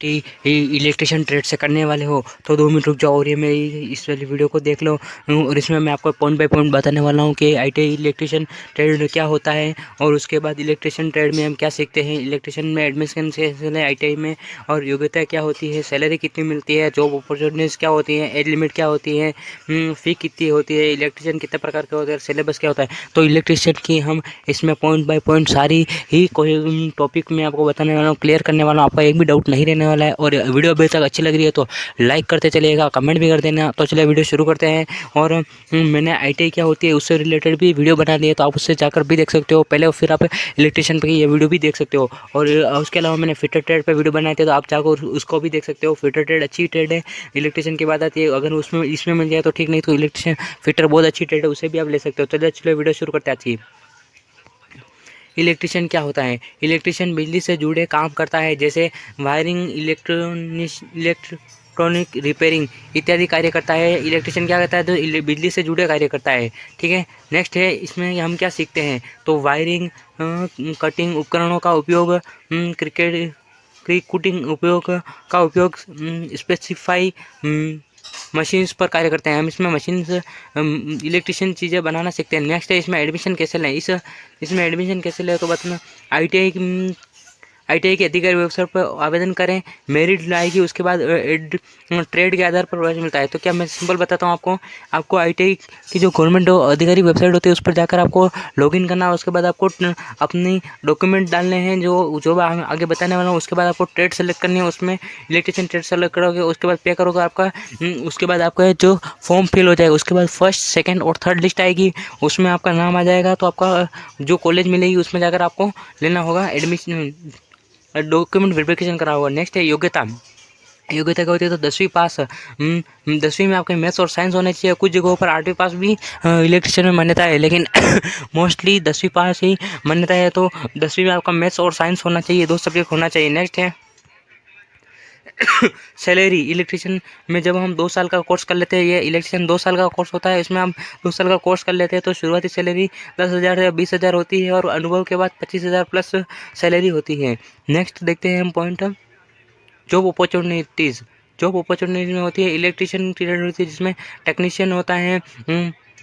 IT electrician trade से करने वाले हो तो 2 मिनट रुक जाओ और ये मेरी इस वाली वीडियो को देख लो। और इसमें मैं आपको पॉइंट बाय पॉइंट बताने वाला हूँ कि आईटी इलेक्ट्रिशियन ट्रेड क्या होता है और उसके बाद इलेक्ट्रिशियन ट्रेड में हम क्या सीखते हैं, इलेक्ट्रिशियन में एडमिशन कैसे लें आईटीआई में, और योग्यता क्या होती है, सैलरी कितनी मिलती है, जॉब अपॉर्चुनिटीज़ क्या होती हैं, एज लिमिट क्या होती है, फ़ी कितनी होती है, इलेक्ट्रिशियन कितने प्रकार के होते हैं, सिलेबस क्या होता है। तो इलेक्ट्रिशियन की हम इसमें पॉइंट बाय पॉइंट सारी ही कोई टॉपिक में आपको बताने वाला हूँ, क्लियर करने वाला हूँ, आपका एक भी डाउट नहीं रहने वाला है। और वीडियो अभी तक अच्छी लग रही है तो लाइक करते चलिएगा, कमेंट भी कर देना। तो चलिए वीडियो शुरू करते हैं। और मैंने आईटीआई क्या होती है उससे रिलेटेड भी वीडियो बना दी है, तो आप उससे जाकर भी देख सकते हो पहले, और फिर आप इलेक्ट्रिशियन पे ये वीडियो भी देख सकते हो। और उसके अलावा मैंने फिटर ट्रेड पे वीडियो बनाए थे, तो आप जाकर उसको भी देख सकते हो। फिटर ट्रेड अच्छी ट्रेड है, इलेक्ट्रिशियन की बात आती है, अगर उसमें इसमें मिल जाए तो ठीक, नहीं तो इलेक्ट्रिशियन फिटर बहुत अच्छी ट्रेड है, उसे भी आप ले सकते हो। चलिए वीडियो शुरू करते हैं। इलेक्ट्रिशियन क्या होता है? इलेक्ट्रिशियन बिजली से जुड़े काम करता है, जैसे वायरिंग, इलेक्ट्रॉनिक रिपेयरिंग इत्यादि कार्य करता है। इलेक्ट्रिशियन क्या करता है? तो बिजली से जुड़े कार्य करता है। ठीक है, नेक्स्ट है, इसमें हम क्या सीखते हैं? तो वायरिंग, कटिंग उपकरणों का उपयोग, कुटिंग उपयोग का उपयोग, स्पेसिफाई मशीन्स पर कार्य करते हैं। हम इसमें मशीन्स इलेक्ट्रिशियन चीज़ें बनाना सीखते हैं। नेक्स्ट है, इसमें एडमिशन कैसे लें? इसमें एडमिशन कैसे लें तो बताना। आईटीआई की अधिकारी वेबसाइट पर आवेदन करें, मेरिट आएगी, उसके बाद ट्रेड के आधार पर प्रवेश मिलता है। तो क्या मैं सिंपल बताता हूँ आपको आईटीआई की जो गवर्नमेंट अधिकारी वेबसाइट होती है उस पर जाकर आपको लॉगिन करना है। उसके बाद आपको अपनी डॉक्यूमेंट डालने हैं जो मैं आगे बताने वाला हूँ। उसके बाद आपको ट्रेड सेलेक्ट करनी है, उसमें इलेक्ट्रिशियन ट्रेड सेलेक्ट करोगे, उसके बाद पे करोगे आपका, उसके बाद आपका जो फॉर्म फिल हो जाएगा, उसके बाद फर्स्ट, सेकंड और थर्ड लिस्ट आएगी, उसमें आपका नाम आ जाएगा। तो आपका जो कॉलेज मिलेगी उसमें जाकर आपको लेना होगा एडमिशन, डॉक्यूमेंट वेरिफिकेशन करा होगा। नेक्स्ट है योग्यता। योग्यता क्या होती है? तो 10वीं पास। 10वीं में आपके मैथ्स और साइंस होने चाहिए। कुछ जगहों पर 8वीं पास भी इलेक्ट्रिशियन में मान्यता है, लेकिन मोस्टली 10वीं पास ही मान्यता है। तो 10वीं में आपका मैथ्स और साइंस होना चाहिए, 2 सब्जेक्ट होना चाहिए। नेक्स्ट है सैलरी। इलेक्ट्रिशियन में जब हम 2 साल का कोर्स कर लेते हैं, ये इलेक्ट्रिशियन 2 साल का कोर्स होता है, इसमें हम 2 साल का कोर्स कर लेते हैं, तो शुरुआती सैलरी 10,000 या 20,000 होती है, और अनुभव के बाद 25,000 प्लस सैलरी होती है। नेक्स्ट देखते हैं हम point, job opportunities. Job opportunities में होती है इलेक्ट्रिशियन ट्रेड होती है, जिसमें टेक्नीशियन होता है,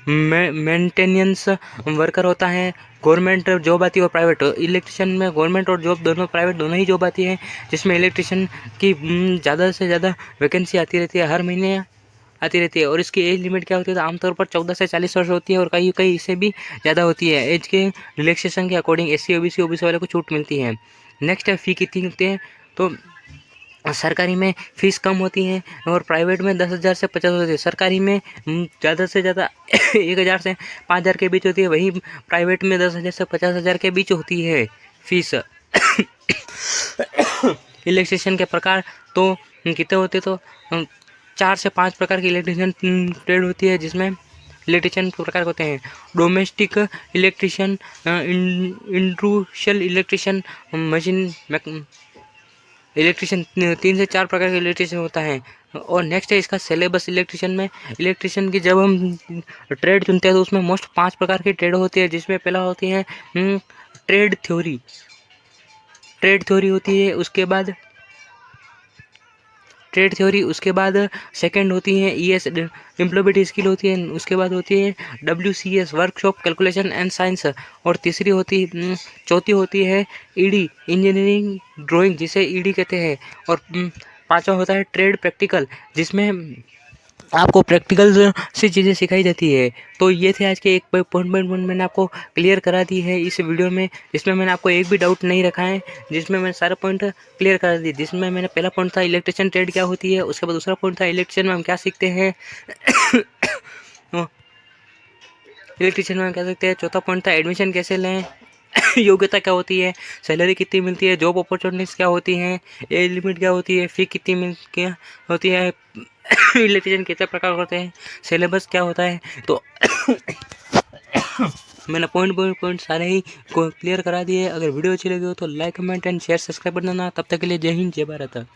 मेंटेनेंस वर्कर होता है, गवर्नमेंट जॉब आती है और प्राइवेट। इलेक्ट्रिशियन में गवर्नमेंट और जॉब दोनों, प्राइवेट दोनों ही जॉब आती है, जिसमें इलेक्ट्रिशियन की ज़्यादा से ज़्यादा वैकेंसी आती रहती है, हर महीने आती रहती है। और इसकी एज लिमिट क्या होती है? तो आमतौर पर 14 से 40 वर्ष होती है, और कई कई इससे भी ज़्यादा होती है। एज के रिलैक्सेशन के अकॉर्डिंग एससी ओबीसी वाले को छूट मिलती है। नेक्स्ट है, फ़ी कितनी होती है? तो सरकारी में फ़ीस कम होती है, और प्राइवेट में 10,000 से 50 होती है। सरकारी में ज़्यादा से ज़्यादा 1,000 से 5,000 के बीच होती है, वहीं प्राइवेट में 10,000 से 50,000 के बीच होती है फीस। इलेक्ट्रिशियन के प्रकार तो कितने होते? तो 4 से 5 प्रकार की इलेक्ट्रिशियन ट्रेड होती है, जिसमें इलेक्ट्रिशियन के प्रकार होते हैं। Domestic electrician, industrial electrician, machine electrician, 3 से 4 प्रकार के इलेक्ट्रिशियन होता है। और नेक्स्ट है इसका सिलेबस। इलेक्ट्रिशियन में, इलेक्ट्रिशियन की जब हम ट्रेड चुनते हैं तो उसमें मोस्ट 5 प्रकार की ट्रेड होती है, जिसमें पहला होती है ट्रेड थ्योरी। होती है, उसके बाद सेकंड होती है ईएस, एम्प्लॉयबिलिटी स्किल होती है। उसके बाद होती है डब्ल्यूसीएस, वर्कशॉप कैलकुलेशन एंड साइंस। और चौथी होती है ईडी, इंजीनियरिंग ड्राइंग, जिसे ईडी कहते हैं। और पांचवा होता है ट्रेड प्रैक्टिकल, जिसमें आपको प्रैक्टिकल से चीज़ें सिखाई जाती है। तो ये थे आज के एक पॉइंट मैंने आपको क्लियर करा दी है इस वीडियो में, जिसमें मैंने आपको एक भी डाउट नहीं रखा है, जिसमें मैंने सारे पॉइंट क्लियर करा दिए। जिसमें मैंने पहला पॉइंट था इलेक्ट्रिशियन ट्रेड क्या होती है, उसके बाद दूसरा पॉइंट था इलेक्ट्रिशियन में हम क्या सीखते हैं, इलेक्ट्रिशियन में हम क्या सीखते हैं। चौथा पॉइंट था एडमिशन कैसे लें, योग्यता क्या होती है, सैलरी कितनी मिलती है, जॉब अपॉर्चुनिटीज़ क्या होती हैं, एज लिमिट क्या होती है, फ़ी कितनी क्या होती है, इलेक्ट्रिशियन कितने प्रकार होते हैं, सिलेबस क्या होता है। तो मैंने पॉइंट सारे ही को क्लियर करा दिए। अगर वीडियो अच्छी लगी हो तो like, comment and share, subscribe कर देना। तब तक के लिए जय हिंद, जय भारत।